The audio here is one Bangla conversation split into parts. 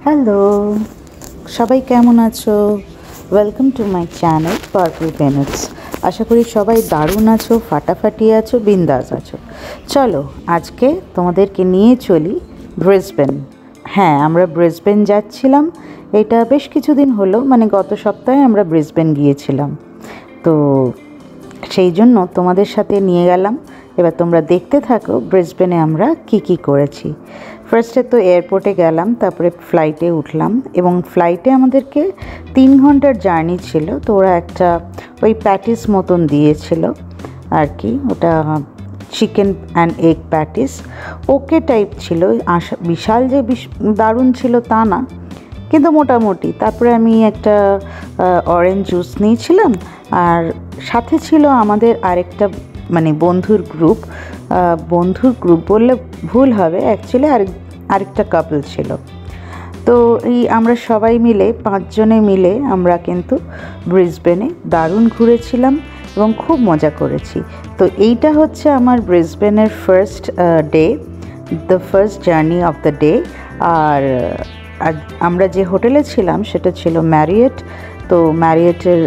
হ্যালো, সবাই কেমন আছো? Welcome to my channel purple peanuts. আশা করি সবাই দারুণ আছো, ফাটাফাটি আছো, বিন্দাস আছো। চলো আজকে তোমাদেরকে নিয়ে চলি ব্রিসবেন। হ্যাঁ, আমরা ব্রিসবেন যাচ্ছিলাম। এটা বেশ কিছুদিন হলো, মানে গত সপ্তাহে আমরা ব্রিসবেন গিয়েছিলাম। তো সেই জন্য তোমাদের সাথে নিয়ে গেলাম। এবার তোমরা দেখতে থাকো ব্রিসবেনে আমরা কি করেছি। ফার্স্টে তো এয়ারপোর্টে গেলাম, তারপরে ফ্লাইটে উঠলাম এবং ফ্লাইটে আমাদেরকে 3 ঘন্টার জার্নি ছিল। তো ওরা একটা ওই প্যাটিস মতন দিয়েছিল আর কি, ওটা chicken and egg patties okay type ছিল। বিশাল যে দারুণ ছিল তা না, কিন্তু মোটামুটি। তারপরে আমি একটা অরেঞ্জ জুস নিয়েছিলাম, আর সাথে ছিল আমাদের আরেকটা মানে বন্ধুর গ্রুপ বললে ভুল হবে, অ্যাকচুয়ালি আরেকটা কাপল ছিল। তো এই আমরা সবাই মিলে 5 জনে মিলে আমরা কিন্তু ব্রিসবেনে দারুণ ঘুরেছিলাম এবং খুব মজা করেছি। তো এইটা হচ্ছে আমার ব্রিসবেনের first day, the first journey of the day. আর আমরা যে হোটেলে ছিলাম সেটা ছিল ম্যারিয়েট। তো ম্যারিয়েটের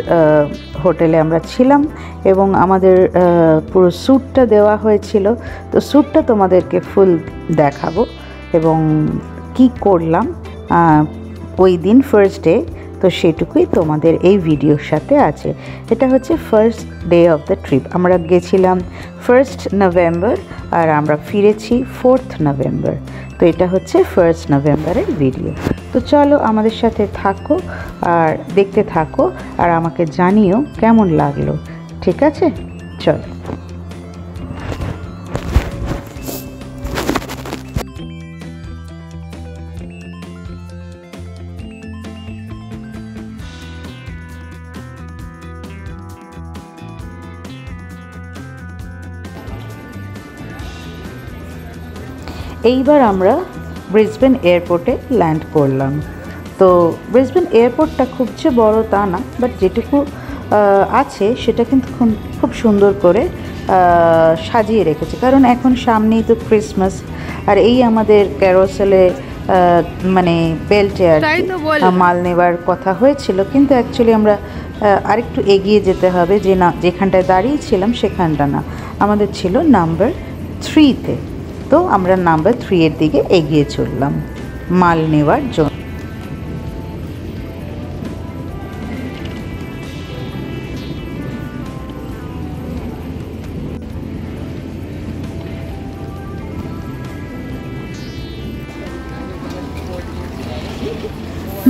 হোটেলে আমরা ছিলাম এবং আমাদের পুরো স্যুটটা দেওয়া হয়েছিল। তো স্যুটটা তোমাদেরকে ফুল দেখাবো এবং কি করলাম ওই দিন ফার্স্ট ডে, তো সেটুকুই তোমাদের এই ভিডিওর সাথে আছে। এটা হচ্ছে first day of the trip. আমরা গেছিলাম 1 নভেম্বর আর আমরা ফিরেছি 4 নভেম্বর। তো এটা হচ্ছে 1 নভেম্বরের ভিডিও। তো চলো আমাদের সাথে থাকো আর দেখতে থাকো, আর আমাকে জানিও কেমন লাগলো। ঠিক আছে, চলো। এইবার আমরা ব্রিসবেন এয়ারপোর্টে ল্যান্ড করলাম। তো ব্রিসবেন এয়ারপোর্টটা খুব যে বড় তা না, বাট যেটুকু আছে সেটা কিন্তু খুব সুন্দর করে সাজিয়ে রেখেছে, কারণ এখন সামনেই তো ক্রিসমাস। আর এই আমাদের ক্যারোসেলে মানে বেল্টে আর মাল নেবার কথা হয়েছিল, কিন্তু অ্যাকচুয়ালি আমরা আরেকটু এগিয়ে যেতে হবে, যে না যেখানটায় দাঁড়িয়েছিলাম সেখানটা না, আমাদের ছিল নাম্বার 3-তে। তো আমরা নাম্বার 3 এর দিকে এগিয়ে চললাম মাল নেওয়ার জন্য।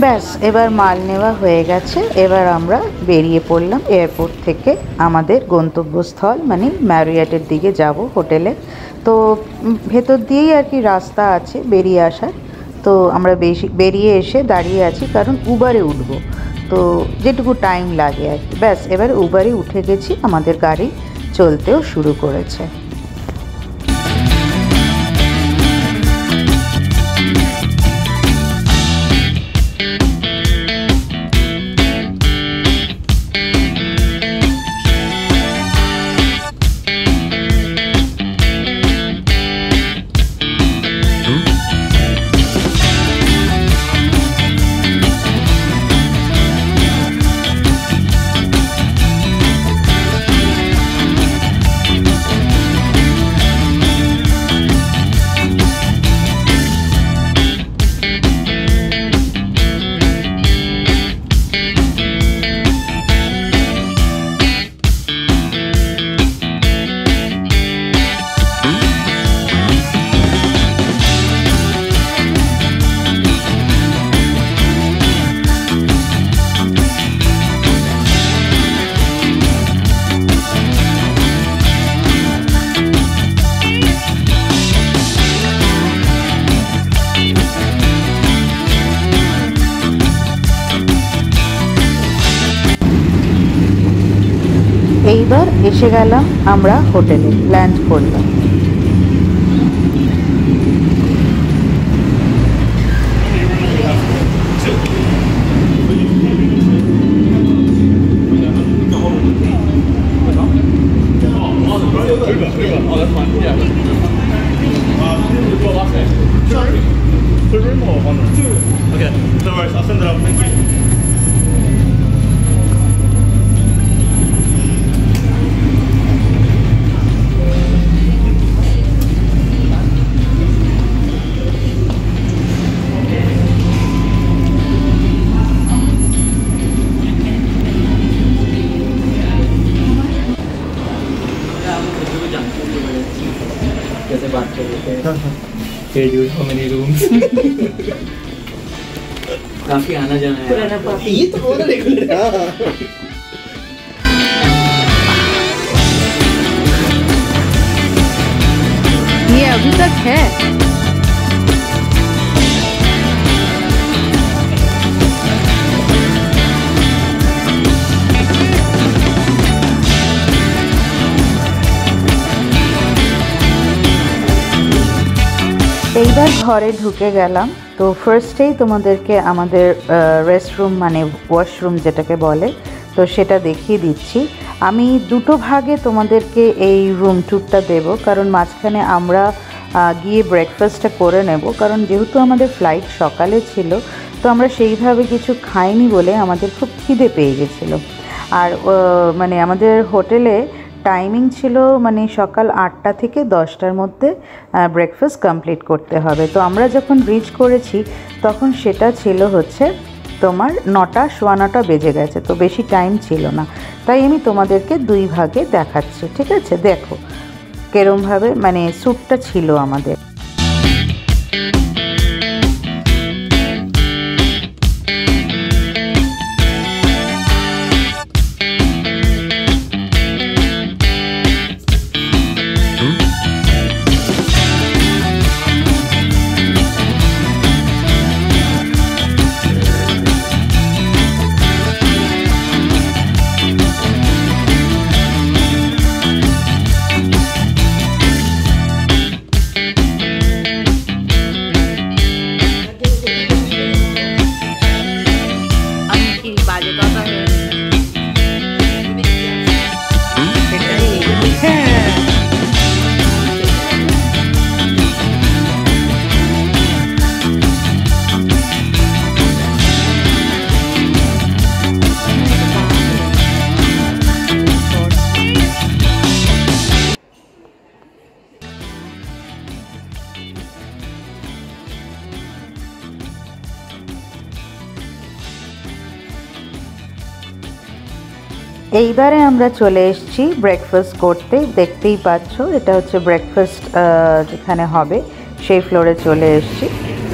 ব্যাস, এবার মাল নেওয়া হয়ে গেছে। এবার আমরা বেরিয়ে পড়লাম এয়ারপোর্ট থেকে আমাদের গন্তব্যস্থল মানে ম্যারিয়েটের দিকে যাব, হোটেলে। তো ভেতর দিয়েই আর কি রাস্তা আছে বেরিয়ে আসার। তো আমরা বেরিয়ে এসে দাঁড়িয়ে আছি, কারণ উবারে উঠবো, তো যেটুকু টাইম লাগে আর কি। ব্যাস, এবার উবারে উঠে গেছি, আমাদের গাড়ি চলতেও শুরু করেছে। এইবার এসে গেলাম, আমরা হোটেলে ল্যান্ড করলাম। The room or one room? Two. Okay. कैसे बात कर रहे थे हाउ मेनी रूम्स काफी आना जाना है ये तो बहुत रेगुलर ये अभी तक है। এইবার ঘরে ঢুকে গেলাম। তো ফার্স্টেই তোমাদেরকে আমাদের রেস্টরুম মানে ওয়াশরুম যেটাকে বলে তো সেটা দেখিয়ে দিচ্ছি। আমি দুটো ভাগে তোমাদেরকে এই রুম ট্যুরটা দেব, কারণ মাঝখানে আমরা গিয়ে ব্রেকফাস্টটা করে নেব, কারণ যেহেতু আমাদের ফ্লাইট সকালে ছিল তো আমরা সেইভাবে কিছু খাইনি বলে আমাদের খুব খিদে পেয়ে গেছিলো। আর মানে আমাদের হোটেলে টাইমিং ছিল মানে সকাল 8টা থেকে 10টার মধ্যে ব্রেকফাস্ট কমপ্লিট করতে হবে। তো আমরা যখন রিচ করেছি তখন সেটা ছিল হচ্ছে তোমার 9টা, সোয়া 9টা বেজে গেছে, তো বেশি টাইম ছিল না। তাই আমি তোমাদেরকে দুই ভাগে দেখাচ্ছি, ঠিক আছে? দেখো কেরমভাবে মানে স্যুটটা ছিল আমাদের। এইবারে আমরা চলে এসেছি ব্রেকফাস্ট করতে। দেখতেই পাচ্ছ এটা হচ্ছে ব্রেকফাস্ট যেখানে হবে সেই ফ্লোরে চলে এসেছি।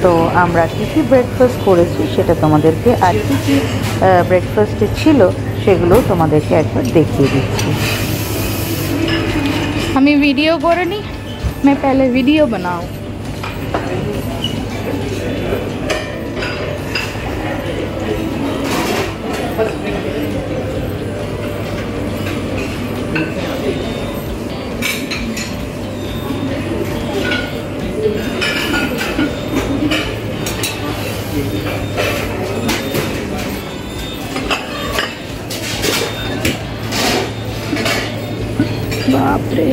তো আমরা কী কী ব্রেকফাস্ট করেছি সেটা তোমাদেরকে, আর কী কী ব্রেকফাস্টে ছিল সেগুলো তোমাদেরকে একবার দেখিয়ে দিচ্ছি। আমি वीडियो করে নি, मैं पहले वीडियो बनाऊं। बाप रे,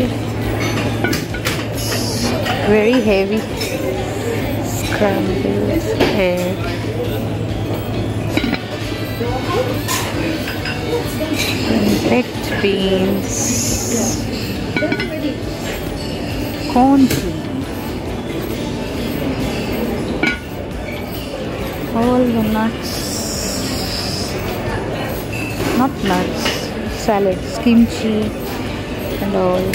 very heavy scrambled egg, baked beans, corn tea, all the nuts, not nuts, salads, kimchi and all.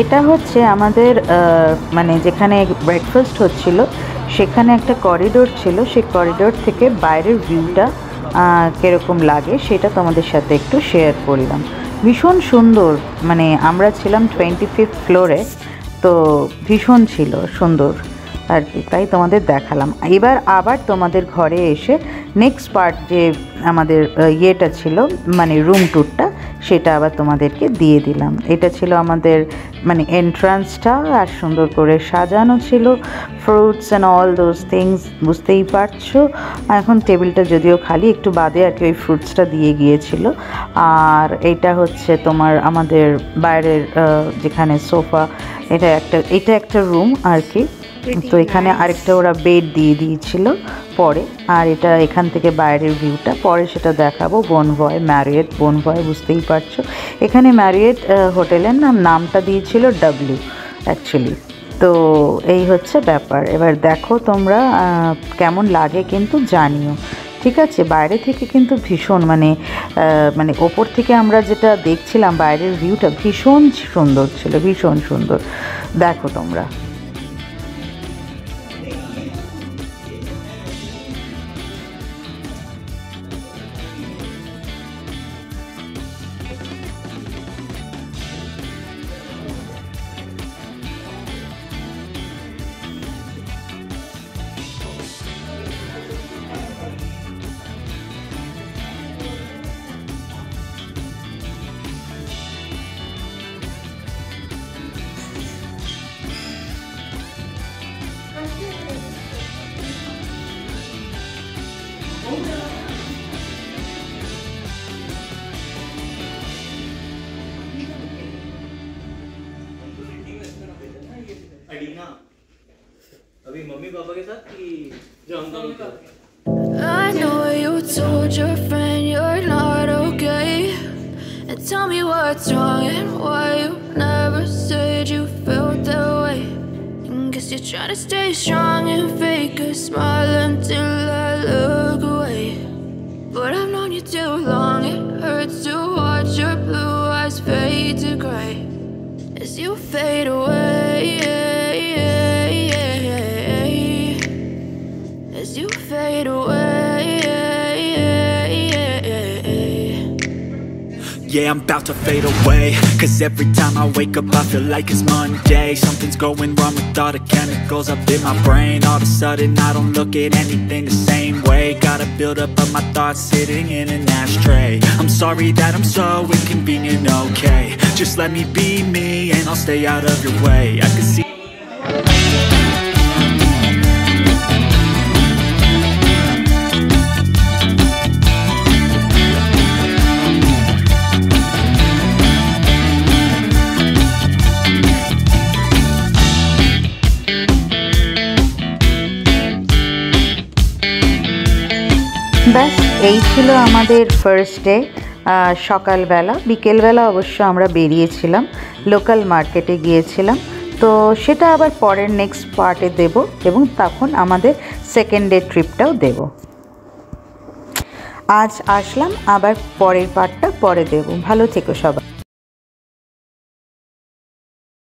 এটা হচ্ছে আমাদের মানে যেখানে ব্রেকফাস্ট হচ্ছিল সেখানে একটা করিডোর ছিল, সেই করিডোর থেকে বাইরের ভিউটা কীরকম লাগে সেটা তোমাদের সাথে একটু শেয়ার করলাম। ভীষণ সুন্দর, মানে আমরা ছিলাম 25th ফ্লোরে, তো ভীষণ ছিল সুন্দর আর কি, তাই তোমাদের দেখালাম। এবার আবার তোমাদের ঘরে এসে নেক্সট পার্ট যে আমাদের ইয়েটা ছিল মানে রুম ট্যুরটা, সেটা আবার তোমাদেরকে দিয়ে দিলাম। এটা ছিল আমাদের মানে এন্ট্রান্সটা, আর সুন্দর করে সাজানো ছিল, fruits and all those things, বুঝতেই পারছো। এখন টেবিলটা যদিও খালি, একটু বাদে আর কি ওই ফ্রুটসটা দিয়ে গিয়েছিল। আর এটা হচ্ছে তোমার আমাদের বাইরের যেখানে সোফা, এটা একটা রুম আর কি। তো এখানে আরেকটা ওরা বেড দিয়ে দিয়েছিল পরে, আর এটা এখান থেকে বাইরের ভিউটা পরে সেটা দেখাবো। বনভয়, ম্যারিয়েট বনভয়, বুঝতেই পারছো। এখানে ম্যারিয়েট হোটেলের নামটা দিয়েছিল ডাব্লিউ অ্যাকচুয়ালি। তো এই হচ্ছে ব্যাপার। এবার দেখো তোমরা কেমন লাগে কিন্তু জানিও, ঠিক আছে। বাইরে থেকে কিন্তু ভীষণ মানে ওপর থেকে আমরা যেটা দেখছিলাম বাইরের ভিউটা ভীষণ সুন্দর ছিল, ভীষণ সুন্দর। দেখো তোমরা। अभी मम्मी पापा के साथ कि जो हम दोनों के साथ? I know you told your friend you're not okay, and tell me what's wrong and why you never said you felt that way. And guess you're trying to stay strong and fake a smile until I look away. But I've known you too long, it hurts to watch your blue eyes fade to gray as you fade away, as you fade away. Yeah, I'm about to fade away, 'cause every time I wake up I feel like it's Monday. Something's going wrong with all the chemicals up in my brain. All of a sudden I don't look at anything the same way. Gotta build up of my thoughts sitting in an ashtray. I'm sorry that I'm so inconvenient, okay. Just let me be me and I'll stay out of your way. I can see ব্যাস এই ছিল আমাদের ফার্স্ট ডে। সকালবেলা, বিকেলবেলা অবশ্য আমরা বেরিয়েছিলাম, লোকাল মার্কেটে গিয়েছিলাম। তো সেটা আবার পরের নেক্সট পার্টে দেব, এবং তখন আমাদের সেকেন্ড ডে ট্রিপটাও দেব। আজ আসলাম, আবার পরের পার্টটা পরে দেব। ভালো থেকো সবাই।